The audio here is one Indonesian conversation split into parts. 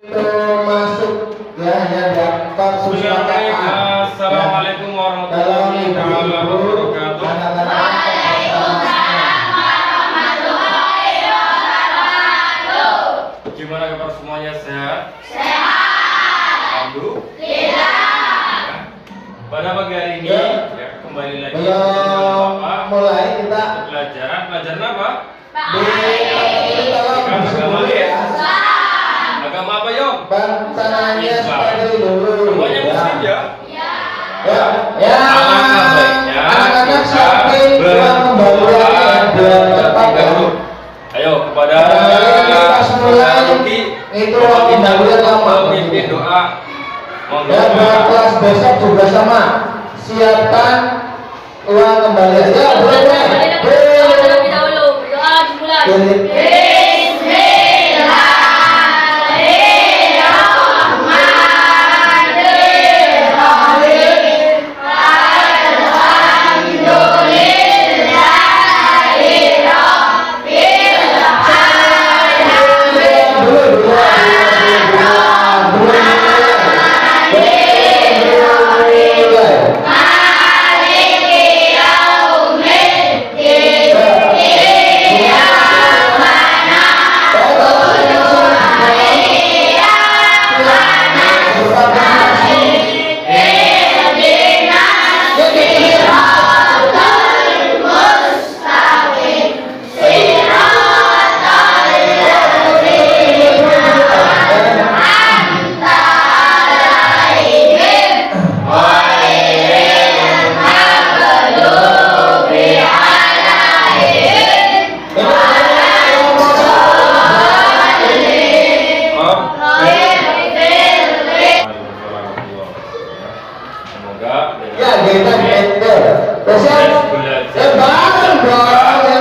itu masuk ya dapat Bismillahirrahmanirrahim. Assalamualaikum warahmatullahi wabarakatuh. Gimana kabar semuanya, sehat? Sehat. Alhamdulillah. Pada pagi hari ini ya, kembali lagi mulai kita pelajaran apa? agama ya. Agama apa, Yom? Bacanya seperti dulu. Semuanya muslim ya? Ya. Anak-anak sampai kembali ada cepat ya. Ayo kepada pas mulai itu pendahuluan lama. Pimpin doa. Ya, buat kelas besok juga sama. Siapkan uang kembali. Ya, boleh.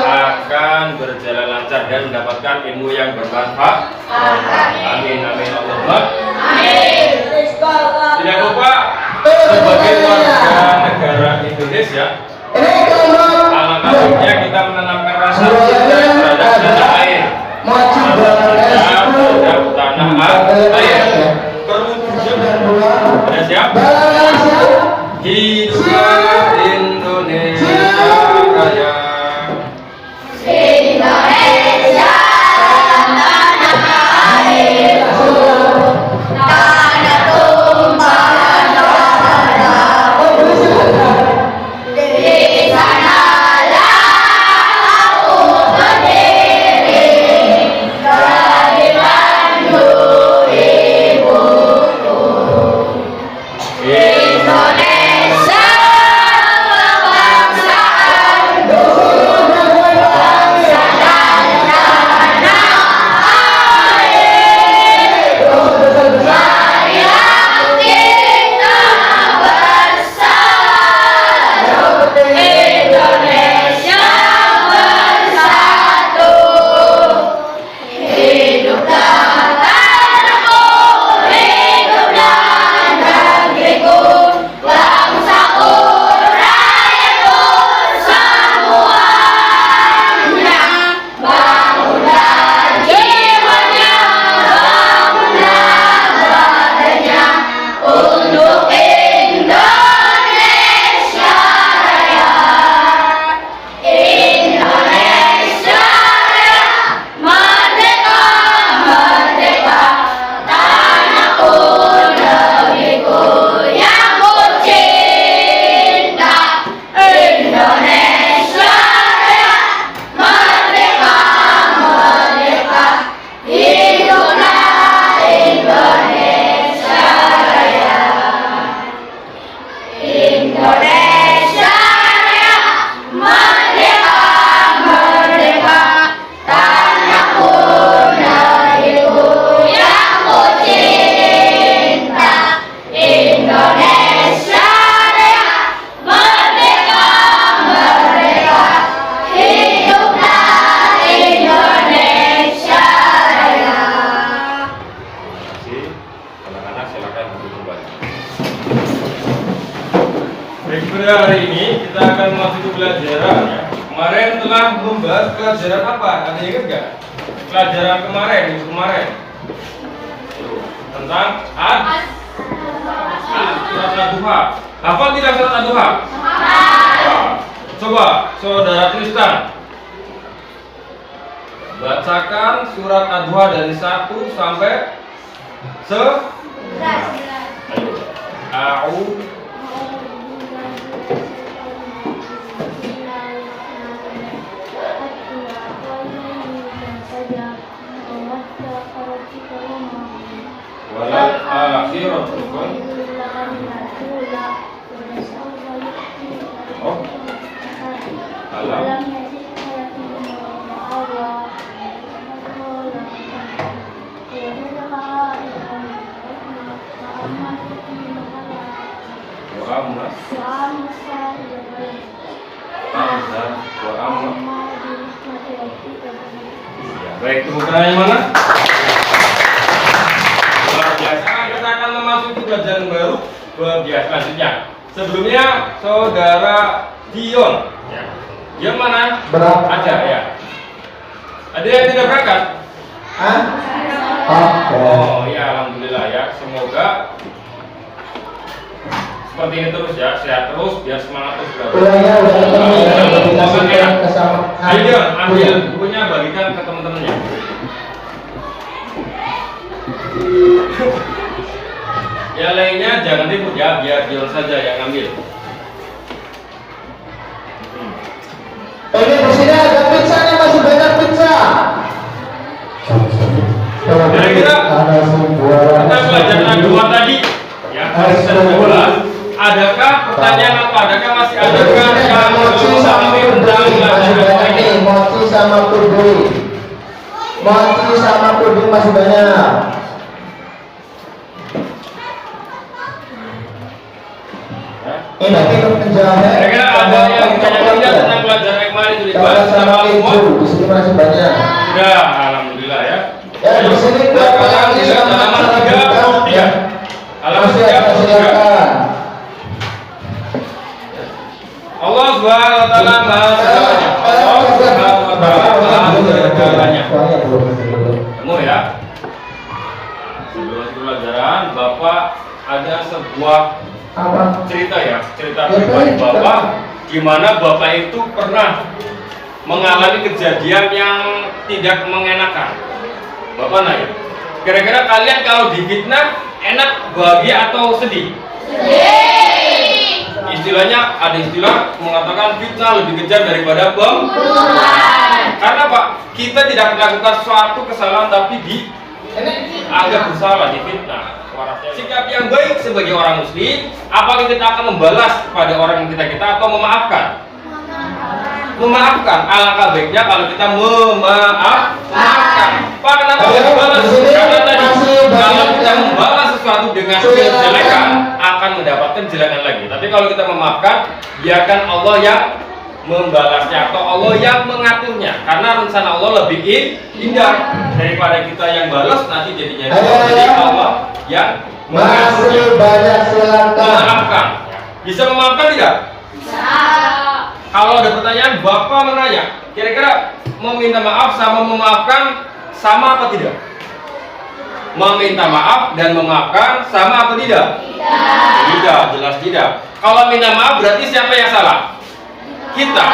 Akan berjalan lancar dan mendapatkan ilmu yang bermanfaat. Amin amin Allahumma. Tidak lupa sebagai warga negara Indonesia, alangkah baiknya kita menanamkan rasa cinta terhadap tanah air, terhadap tanah air. Ada siap? Hiduplah Indonesia Raya. Baik, pada hari ini kita akan memasuki pelajaran ya. Kemarin telah membahas pelajaran apa? Ada ingat nggak? Pelajaran kemarin, minggu kemarin. tentang surat Ad-Duha. Hafal tidak surat Ad-Duha? Coba saudara Tristan bacakan surat Ad-Duha dari 1 sampai 11. Ayo. Walal akhiratu oh alam wa amma ya, baik, tepuk tangan yang mana? Luar biasa. Kita akan memasuki pelajaran baru bagian selanjutnya. Sebelumnya saudara Dion ya. Dion mana? Berapa? Ada ya. Ada yang tidak berangkat? Hah? Oh ya, alhamdulillah ya. Semoga seperti ini terus ya, sehat terus, biar semangat terus belajar. Pulangnya udah ketemu ya, dikasihkan ke sama. Ayo Dion, ambil bukunya, bagikan ke teman-temannya. Yang lainnya jangan ribut ya, biar Dion saja yang ambil. Ini di sini ada pizzanya, masih banyak pizza. Kira-kira kita belajar Ad-Duha tadi ya, hari 11. Adakah pertanyaan atau adakah masih adakah yang mochi sama puding masih banyak nih, mochi sama puding. Mochi sama puding masih banyak. Ini minum penjahat. Kira-kira ada yang bertanya tidak tentang pelajaran yang kemarin itu dibahas sama semua? Di sini masih banyak. Sudah, alhamdulillah ya. Ya di sini berapa lagi sama halaman 3. Halaman Masih ada, 3. silakan. Allah Subhanahu wa taala Maha segalanya. Allah Subhanahu wa taala Maha segalanya. Kamu ya. Sebelum pelajaran, Bapak ada sebuah Apa? cerita ya, cerita pribadi Bapak, di mana Bapak itu pernah mengalami kejadian yang tidak mengenakan. Bapak nanya, kira-kira kalian kalau difitnah enak, bahagia atau sedih? Istilahnya ada istilah mengatakan fitnah lebih kejam daripada pembunuhan. Karena Pak, kita tidak melakukan suatu kesalahan tapi dianggap bersalah, difitnah. Sikap yang baik sebagai orang muslim, apakah kita akan membalas kepada orang yang kita atau memaafkan? Memaafkan. Alangkah baiknya kalau kita memaafkan. Pak, kenapa nggak dibalas? Karena tadi kalau kita membalas sesuatu dengan kejelekan akan mendapatkan jelekan lagi. Tapi kalau kita memaafkan, biarkan Allah yang membalasnya atau Allah yang mengaturnya. Karena rencana Allah lebih indah daripada kita yang balas nanti jadinya. Jadi Allah yang Masih banyak, silakan. memaafkan. Bisa memaafkan tidak? Kalau ada pertanyaan, Bapak menanya, kira-kira meminta maaf sama memaafkan sama apa tidak? Meminta maaf dan memaafkan sama atau tidak? Tidak, jelas tidak. Kalau minta maaf berarti siapa yang salah? Kita.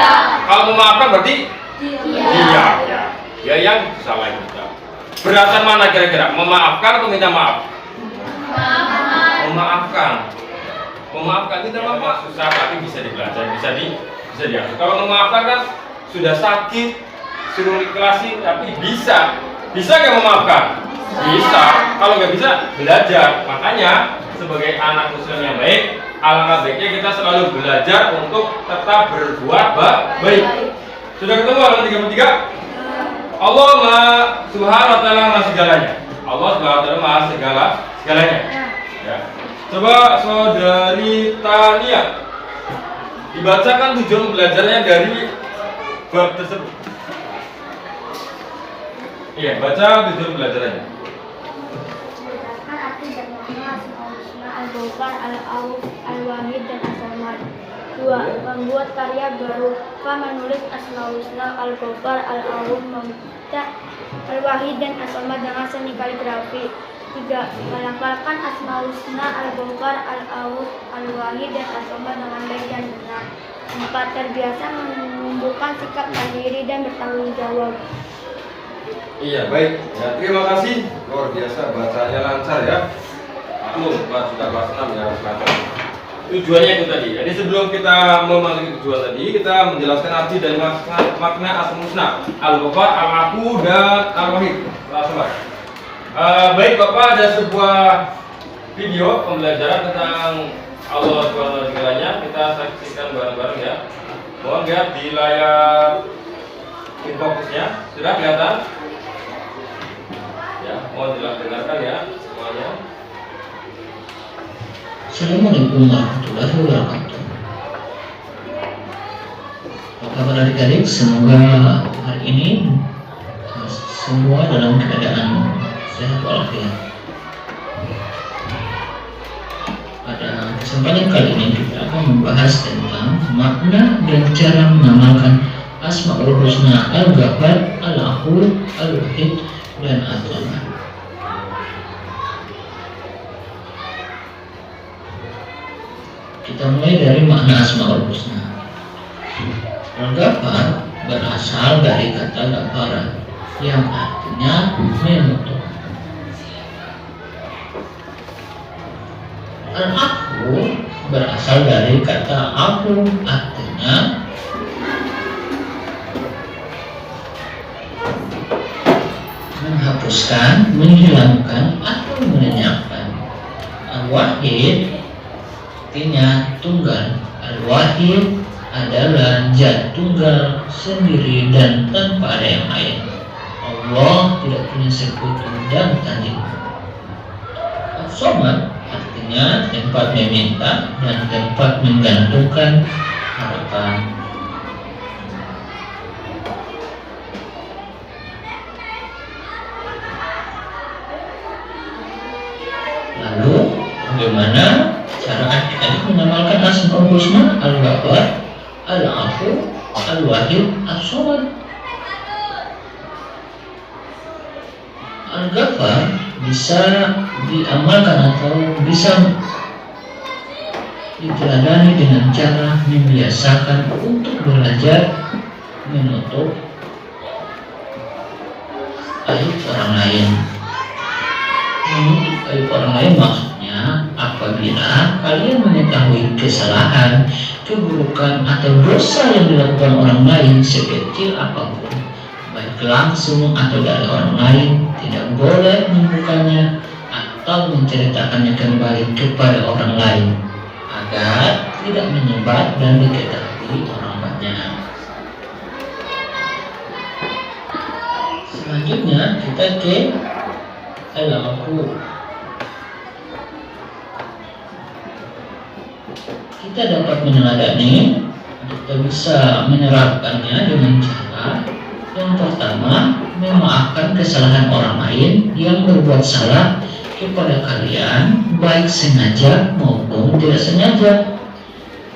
Kalau memaafkan berarti dia. Ya yang salah kita. Beratan mana kira-kira? Memaafkan atau minta maaf? Memaafkan. Memaafkan minta maaf susah tapi bisa dipelajari, bisa diatur. Kalau memaafkan kan sudah sakit, suruh ikhlasin tapi bisa nggak memaafkan? Bisa. Kalau nggak bisa belajar. Makanya sebagai anak muslim yang baik, alangkah baiknya kita selalu belajar untuk tetap berbuat baik. Sudah ketemu halaman 33? Allah Subhanahu wa taala Maha segalanya. Allah Subhanahu wa taala Maha segalanya. Ya. Coba saudari Tania dibacakan tujuan belajarnya dari bab tersebut. Iya, baca tujuan belajarnya. Berdasarkan arti dan makna Asmaul-Husna, Al-Ghafar, Al-Awf, Al-Wahid dan As-Samad. 2. Membuat karya baru. Menulis Asmaul-Husna, Al-Ghafar, Al-Awf, Al-Wahid dan As-Samad dengan seni kaligrafi. 3. Melafalkan Asmaul Husna, Al-Ghafar, Al-Awuf, Al-Wahid, dan As-Samad dengan baik dan benar. 4. Terbiasa menunjukkan sikap mandiri dan bertanggung jawab. Iya, baik. Ya, terima kasih. Luar biasa, bacanya lancar ya. Maklum, Pak sudah kelas 6 ya, harus lancar. Tujuannya itu tadi. Jadi sebelum kita memasuki tujuan tadi, kita menjelaskan arti dari makna Asmaul Husna, Al-Ghafar, Al-Afu, dan Al-Wahid. Baik Bapak, ada sebuah video pembelajaran tentang Allah SWT. Kita saksikan bareng-bareng ya. Mohon lihat di layar infokusnya. Sudah kelihatan? Ya, mohon dengarkan ya semuanya. Assalamualaikum warahmatullahi wabarakatuh. Apa kabar adik-adik? Semoga hari ini semua dalam keadaan sehat walafiat. Pada kesempatan kali ini kita akan membahas tentang makna dan cara mengamalkan Asmaul Husna, Al-Ghafar, Al-Afu, Al-Wahid, dan Al-Samad. Kita mulai dari makna Asmaul Husna. Al-Ghafar berasal dari kata ghafara yang artinya menutup. Al-Afu berasal dari kata afu, artinya menghapuskan, menghilangkan, atau melenyapkan. Al-Wahid artinya tunggal. Al-Wahid adalah zat tunggal, sendiri dan tanpa ada yang lain. Allah tidak punya sekutu dan tanding. As-Samad artinya tempat meminta dan tempat menggantungkan harapan. Lalu bagaimana cara adik-adik mengamalkan Asmaul Husna, Al-Ghafar, Al-Afu, Al-Wahid, As-Samad? Al-Ghafar bisa diamalkan atau bisa diteladani dengan cara membiasakan untuk belajar menutup aib orang lain. Menutup aib orang lain maksudnya apabila kalian mengetahui kesalahan, keburukan atau dosa yang dilakukan orang lain sekecil apapun, baik langsung atau dari orang lain, tidak boleh membukanya atau menceritakannya kembali kepada orang lain agar tidak menyebar dan diketahui orang banyak. Selanjutnya kita ke Al-Afu. Kita dapat meneladani, kita bisa menerapkannya dengan cara yang pertama, memaafkan kesalahan orang lain yang berbuat salah kepada kalian, baik sengaja maupun tidak sengaja.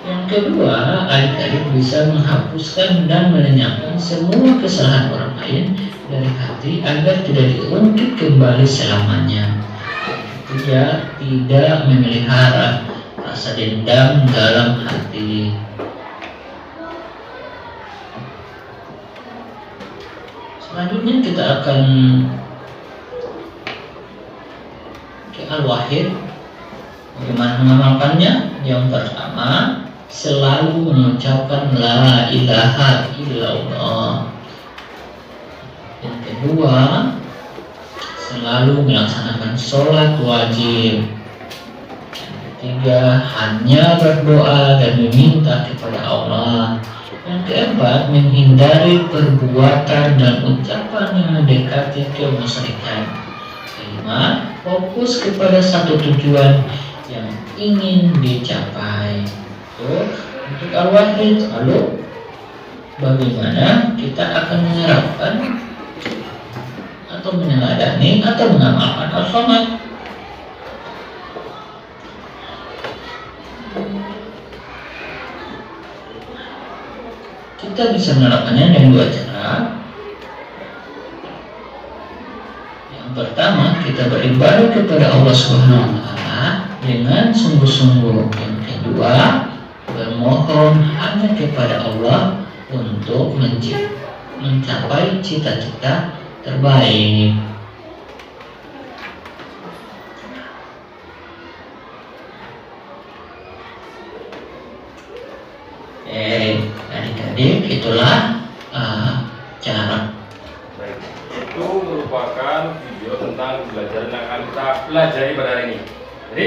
Yang kedua, adik-adik bisa menghapuskan dan melenyapkan semua kesalahan orang lain dari hati agar tidak diungkit kembali selamanya. Ketiga, tidak memelihara rasa dendam dalam hati. Selanjutnya kita akan ke Al-Wahid. Bagaimana mengamalkannya? Yang pertama, selalu mengucapkan La ilaha illallah. Yang kedua, selalu melaksanakan sholat wajib. Yang ketiga, hanya berdoa dan meminta kepada Allah. Yang keempat, menghindari perbuatan dan ucapan yang mendekati kemusyrikan. Kelima, fokus kepada satu tujuan yang ingin dicapai. Untuk Al-Wahid, lalu bagaimana kita akan menerapkan atau meneladani atau mengamalkan As-Samad? Kita bisa menerapkannya dengan dua cara. Yang pertama, kita kita beribadah kepada Allah Subhanahu wa taala dengan sungguh-sungguh. Yang kedua, bermohon hanya kepada Allah untuk mencapai cita-cita terbaik. Adik-adik, itulah cara. Baik, itu merupakan video tentang pelajaran yang akan kita pelajari pada hari ini. Jadi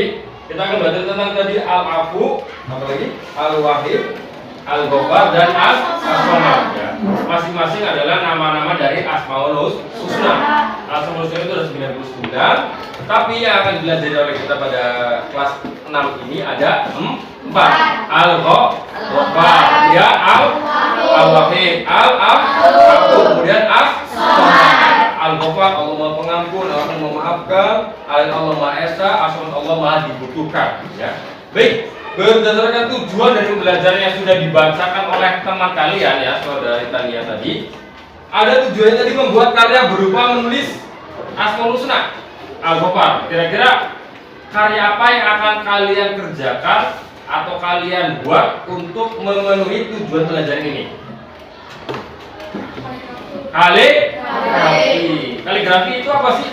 kita akan belajar tentang tadi Al-Afu, apa lagi? Al-Wahid, Al-Ghaffar, dan As-Samad. Ya. Masing-masing adalah nama-nama dari Asmaul Husna. Asmaul Husna itu ada 99, tapi yang akan dipelajari oleh kita pada kelas 6 ini ada 4. Al-Ghaffar, ya, Al-Wahid, Al-Afu, kemudian As-Samad. Al-Ghaffar, Allah Maha Pengampun, Allah Maha Memaafkan, Allah Maha Esa, As-Samad, Allah Maha Dibutuhkan. Ya. Baik, berdasarkan tujuan dari pembelajaran yang sudah dibacakan oleh teman kalian ya, saudari Tania tadi, ada tujuannya tadi membuat karya berupa menulis Asmaul Husna, Al-Ghaffar. Kira-kira karya apa yang akan kalian kerjakan atau kalian buat untuk memenuhi tujuan pelajaran ini? Kaligrafi itu apa sih?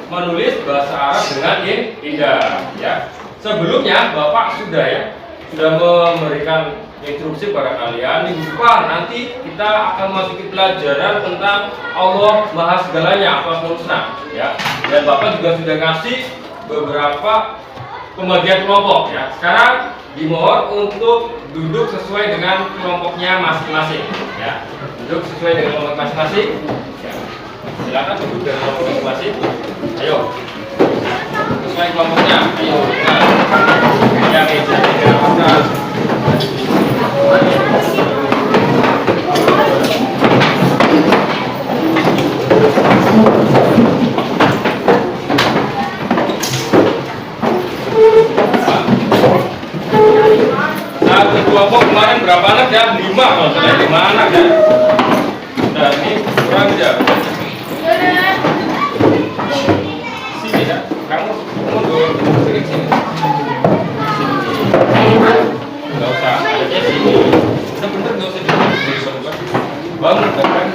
Menulis bahasa Arab dengan indah ya. Sebelumnya Bapak sudah memberikan instruksi pada kalian. Minggu depan nanti kita akan masuki pelajaran tentang Allah Maha Segalanya atau Asmaul Husna ya. Dan Bapak juga sudah ngasih beberapa pembagian kelompok ya. Sekarang dimohon untuk duduk sesuai dengan kelompoknya masing-masing ya. Duduk sesuai dengan kelompok masing-masing ya. Silakan duduk dengan kelompok masing-masing. Ayo sesuai kelompoknya. Ayo ya, meja digerakkan. Satu kelompok kemarin berapa anak ya? 5 kalau saya 5 anak ya. Dan ini kurang ya. Sini ya, kamu mundur sedikit sini. Enggak usah, adanya sini. Sebentar enggak usah duduk. Bangun kan?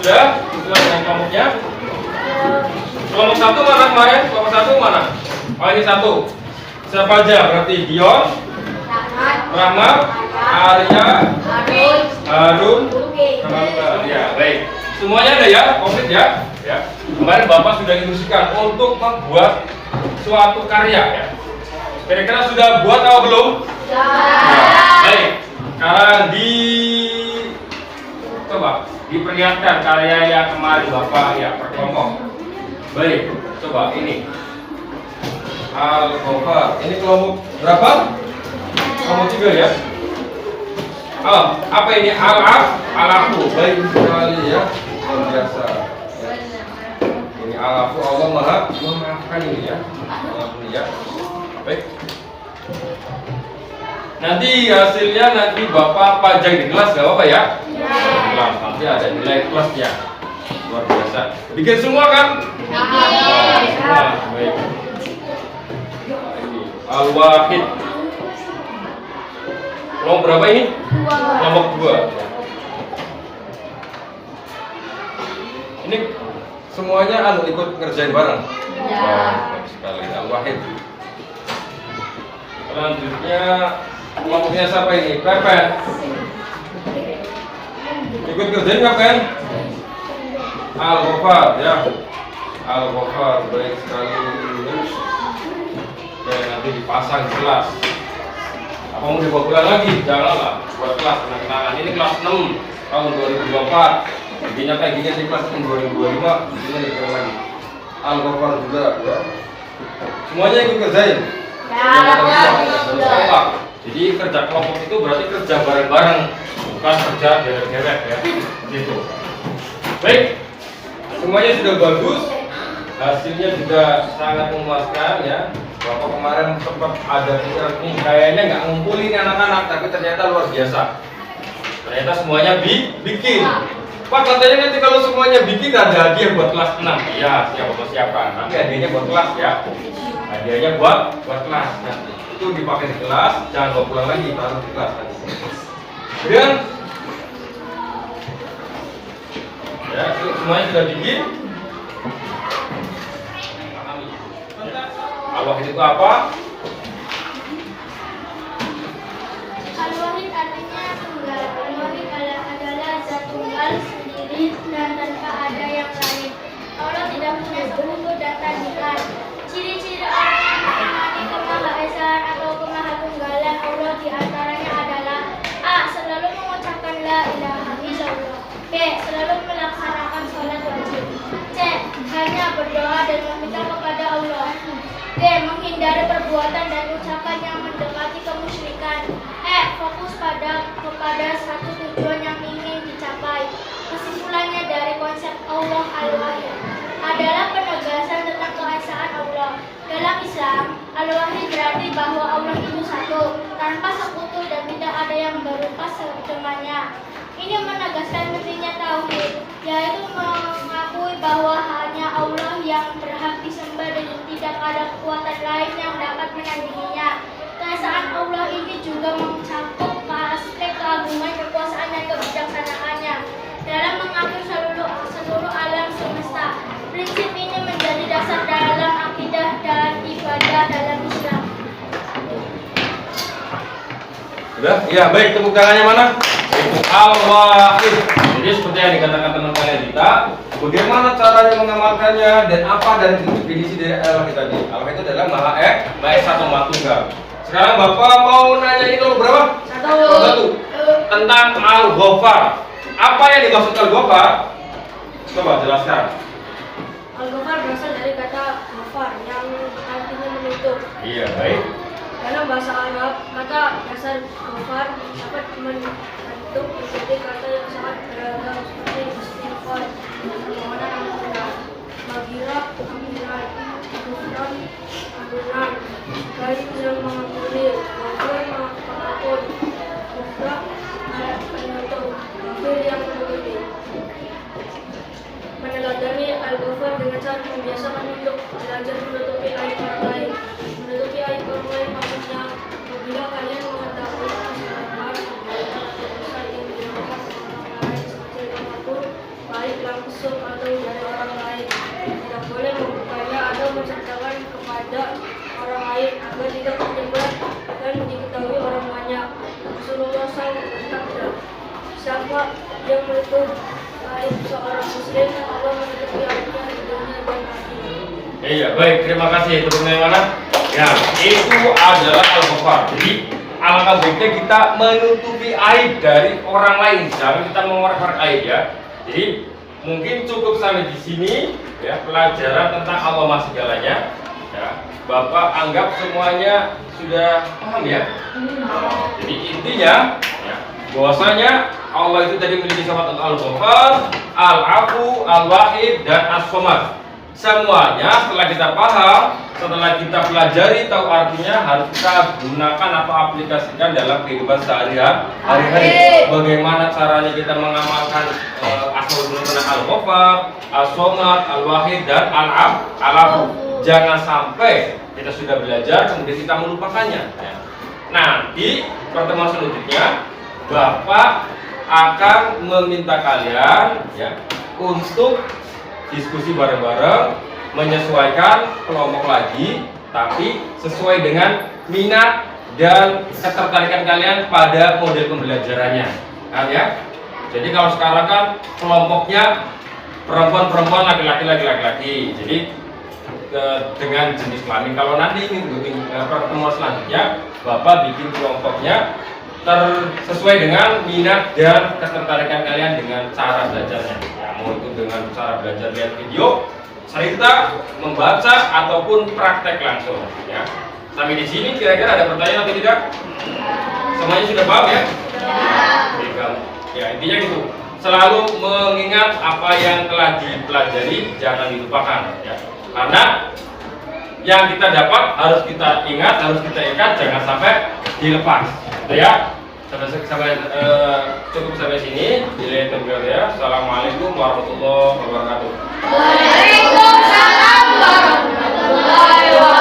Sudah sesuai dengan kelompoknya. Kelompok 1 mana kemarin? Kelompok 1 mana? Oh ini 1. Siapa aja? Berarti Dion, Rahmat, Arya, Harun, ya baik. Semuanya ada ya, komplit ya. Ya. Kemarin Bapak sudah instruksikan untuk membuat suatu karya ya. Kira-kira sudah buat atau belum? Sudah. Baik. Sekarang coba diperlihatkan karya yang kemarin Bapak ya per kelompok. Baik, coba ini Al-Ghaffar. Ini kelompok berapa? Kelompok 3 ya. Apa ini? Al-Afu. Baik sekali ya. Luar biasa. Ya. Ini Al-Afu, Allah Maha Memaafkan ini ya. Mengampuni ya. Baik. Nanti hasilnya nanti Bapak pajang di kelas, gak apa-apa ya? Kelas, nanti ada nilai kelasnya. Luar biasa. Bikin semua kan? Semua. Baik. Al-Wahid. Kelompok berapa ini? Kelompok 2. Ini semuanya ikut ngerjain bareng. Bagus sekali. Al-Wahid. Selanjutnya kelompoknya siapa ini? Pepet. Ikut kerjain nggak Pen? Al-Ghaffar ya. Al-Ghaffar baik sekali. Oke, nanti dipasang di kelas. Apa mau dibawa pulang lagi? Janganlah buat kelas kenang-kenangan. Ini kelas 6 tahun 2024. Bikinnya kayak gini di kelas 2025 bikinnya lebih keren lagi. Al-Ghafar juga ya. Semuanya ikut kerjain. Kelompok. Jadi kerja kelompok itu berarti kerja bareng-bareng, bukan kerja deret-deret ya. Gitu. Baik. Semuanya sudah bagus. Hasilnya juga sangat memuaskan ya. Bapak kemarin sempat ada pikiran nih kayaknya nggak ngumpulin anak-anak, tapi ternyata luar biasa. Ternyata semuanya bikin. Pak katanya nanti kalau semuanya bikin ada hadiah buat kelas 6. Iya, siap Bapak siapkan. Tapi hadiahnya buat kelas ya. Hadiahnya buat kelas. Nah, itu dipakai di kelas, jangan bawa pulang lagi, taruh di kelas nanti. Kemudian ya, semuanya sudah bikin. Al-Wahid itu apa? Al-Wahid artinya tunggal. Al-Wahid adalah zat tunggal sendiri dan tanpa ada yang lain. Allah tidak punya sekutu dan tandingan. Ciri-ciri orang yang mengimani kemahaesaan atau kemahatunggalan Allah diantaranya adalah A. Selalu mengucapkan la ilaha illallah. B. Selalu melaksanakan sholat wajib. C. Hanya berdoa dan meminta kepada Allah. D. Menghindari perbuatan dan ucapan yang mendekati kemusyrikan. E. Fokus kepada satu tujuan yang ingin dicapai. Kesimpulannya dari konsep Allah Al-Wahid adalah penegasan tentang keesaan Allah. Dalam Islam, Al-Wahid berarti bahwa Allah itu satu, tanpa sekutu dan tidak ada yang berupa dengannya. Ini menegaskan pentingnya tauhid, yaitu mengakui bahwa hanya Allah yang berhak disembah dan tidak ada kekuatan lain yang dapat menandinginya. Keesaan Allah ini juga mencakup aspek keagungan, kekuasaan dan kebijaksanaannya dalam mengatur seluruh alam semesta. Prinsip ini menjadi dasar dalam akidah dan ibadah dalam Islam. Sudah? Ya, baik, tepuk tangannya mana? Itu Al-Wahid. Jadi seperti yang dikatakan teman-teman kita, bagaimana caranya mengamalkannya dan apa dari definisi dari Al-Wahid tadi? Al-Wahid itu adalah Maha Esa atau Maha Tunggal. Sekarang Bapak mau nanya ini nomor berapa? Satu. Tentang Al-Ghafar. Apa yang dimaksud Al-Ghafar? Coba jelaskan. Al-Ghafar berasal dari kata ghafar yang artinya menutup. Iya, baik. Dalam bahasa Arab, kata dasar ghafar dapat membentuk menjadi kata yang sangat beragam seperti istighfar, permohonan ampun, maghfirah, ampunan, ghufran, ampunan, karim yang mengampuni, ghafur pengampun, ghufrah penutup, ghafir yang menutupi. Meneladani Al-Ghafar dengan cara membiasakan untuk belajar menutupi aib orang lain. Menutupi aib orang lain maksudnya apabila kalian mengetahui kesalahan dosa yang dilakukan orang lain sekecil apapun, baik langsung atau dari orang lain, tidak boleh membukanya atau menceritakan kepada orang lain agar tidak terlibat dan diketahui orang banyak. Rasulullah SAW bersabda, siapa yang menutup aib seorang muslim, Allah menutupi aibnya di dunia dan akhirat. Iya, baik, terima kasih. Tepuknya mana? Ya, itu adalah Al-Ghafar. Jadi alangkah baiknya kita menutupi aib dari orang lain, jangan kita mengeluarkan aib ya. Jadi mungkin cukup sampai di sini ya pelajaran tentang Allah Maha Segalanya. Ya, Bapak anggap semuanya sudah paham ya. Jadi intinya ya, bahwasanya Allah itu tadi memiliki sifat Al-Ghafar, Al-Afu, Al-Wahid, dan As-Somad. Semuanya setelah kita paham, setelah kita pelajari tahu artinya, harus kita gunakan atau aplikasikan dalam kehidupan sehari-hari. Bagaimana caranya kita mengamalkan asmaul husna Al-Ghafar, As-Somad, Al-Wahid, dan Al-Afu. Jangan sampai kita sudah belajar kemudian kita melupakannya. Nanti pertemuan selanjutnya Bapak akan meminta kalian ya untuk diskusi bareng-bareng, menyesuaikan kelompok lagi, tapi sesuai dengan minat dan ketertarikan kalian pada model pembelajarannya, kan ya? Jadi kalau sekarang kan kelompoknya perempuan-perempuan, laki-laki, jadi dengan jenis kelamin. Kalau nanti ini pertemuan selanjutnya, Bapak bikin kelompoknya sesuai dengan minat dan ketertarikan kalian dengan cara belajarnya. Ya, mau itu dengan cara belajar lihat video, cerita, membaca ataupun praktek langsung. Ya. Sampai di sini kira-kira ada pertanyaan atau tidak? Semuanya sudah paham ya? Ya intinya gitu. Selalu mengingat apa yang telah dipelajari, jangan dilupakan. Ya. Karena yang kita dapat harus kita ingat, harus kita ikat, jangan sampai dilepas. Ya. Cukup sampai sini. Ya. Assalamualaikum warahmatullahi wabarakatuh. Waalaikumsalam warahmatullahi wabarakatuh.